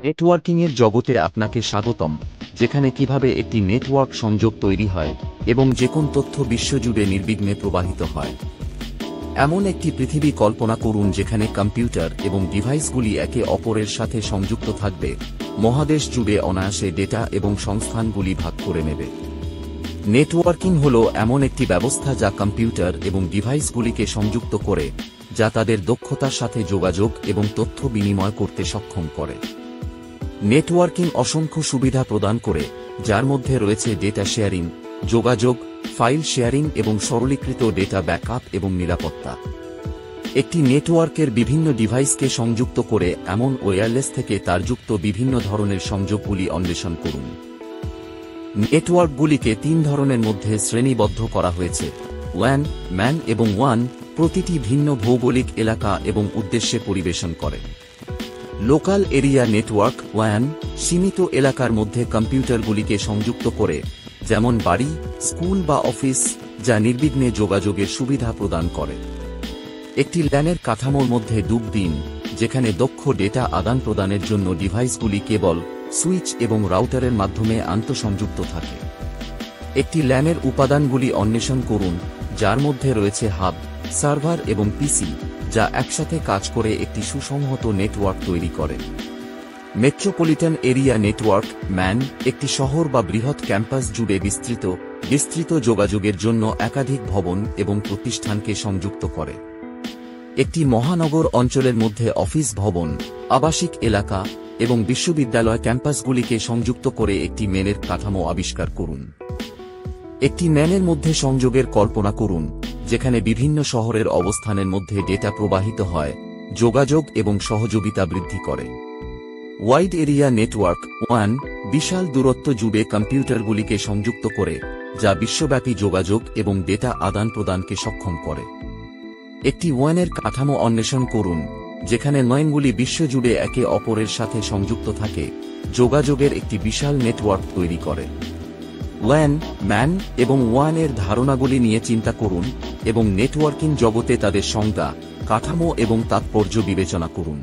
নেটওয়ার্কিংয়ের জগতে আপনাকে স্বাগতম, যেখানে কিভাবে একটি নেটওয়ার্ক সংযোগ তৈরি হয় এবং যে কোন তথ্য বিশ্বজুড়ে নির্বিঘ্নে প্রবাহিত হয়। এমন একটি পৃথিবী কল্পনা করুন যেখানে কম্পিউটার এবং ডিভাইসগুলি একে অপরের সাথে সংযুক্ত থাকবে, মহাদেশ জুড়ে অনায়াসে ডেটা এবং সংস্থানগুলি ভাগ করে নেবে। নেটওয়ার্কিং হল এমন একটি ব্যবস্থা যা কম্পিউটার এবং ডিভাইসগুলিকে সংযুক্ত করে, যা তাদের দক্ষতার সাথে যোগাযোগ এবং তথ্য বিনিময় করতে সক্ষম করে। নেটওয়ার্কিং অসংখ্য সুবিধা প্রদান করে, যার মধ্যে রয়েছে ডেটা শেয়ারিং, যোগাযোগ, ফাইল শেয়ারিং এবং সরলীকৃত ডেটা ব্যাকআপ এবং নিরাপত্তা। একটি নেটওয়ার্কের বিভিন্ন ডিভাইসকে সংযুক্ত করে এমন ওয়্যারলেস থেকে তারযুক্ত বিভিন্ন ধরনের সংযোগগুলি অন্বেষণ করুন। নেটওয়ার্কগুলিকে তিন ধরনের মধ্যে শ্রেণীবদ্ধ করা হয়েছে: ওয়ান, ম্যান এবং ওয়ান। প্রতিটি ভিন্ন ভৌগোলিক এলাকা এবং উদ্দেশ্যে পরিবেশন করে। লোকাল এরিয়া নেটওয়ার্ক ওয়ান সীমিত এলাকার মধ্যে কম্পিউটারগুলিকে সংযুক্ত করে, যেমন বাড়ি, স্কুল বা অফিস, যা নির্বিঘ্নে যোগাযোগের সুবিধা প্রদান করে। একটি ল্যানের কাঠামোর মধ্যে ডুব দিন, যেখানে দক্ষ ডেটা আদান প্রদানের জন্য ডিভাইসগুলি কেবল, সুইচ এবং রাউটারের মাধ্যমে আন্তঃসংযুক্ত থাকে। একটি ল্যানের উপাদানগুলি অন্বেষণ করুন, যার মধ্যে রয়েছে হাব, সার্ভার এবং পিসি, যা একসাথে কাজ করে একটি সুসংহত নেটওয়ার্ক তৈরি করে। মেট্রোপলিটন এরিয়া নেটওয়ার্ক ম্যান একটি শহর বা বৃহৎ ক্যাম্পাস জুড়ে বিস্তৃত যোগাযোগের জন্য একাধিক ভবন এবং প্রতিষ্ঠানকে সংযুক্ত করে। একটি মহানগর অঞ্চলের মধ্যে অফিস ভবন, আবাসিক এলাকা এবং বিশ্ববিদ্যালয় ক্যাম্পাসগুলিকে সংযুক্ত করে একটি মেনের কাঠামো আবিষ্কার করুন। একটি ম্যানের মধ্যে সংযোগের কল্পনা করুন, যেখানে বিভিন্ন শহরের অবস্থানের মধ্যে ডেটা প্রবাহিত হয়, যোগাযোগ এবং সহযোগিতা বৃদ্ধি করে। ওয়াইড এরিয়া নেটওয়ার্ক ওয়ান বিশাল দূরত্ব জুড়ে কম্পিউটারগুলিকে সংযুক্ত করে, যা বিশ্বব্যাপী যোগাযোগ এবং ডেটা আদান প্রদানকে সক্ষম করে। একটি ওয়ানের কাঠামো অন্বেষণ করুন, যেখানে নয়নগুলি বিশ্বজুড়ে একে অপরের সাথে সংযুক্ত থাকে, যোগাযোগের একটি বিশাল নেটওয়ার্ক তৈরি করে। ওয়ান, ম্যান এবং ওয়ান এর ধারণাগুলি নিয়ে চিন্তা করুন এবং নেটওয়ার্কিং জগতে তাদের সংজ্ঞা, কাঠামো এবং তাৎপর্য বিবেচনা করুন।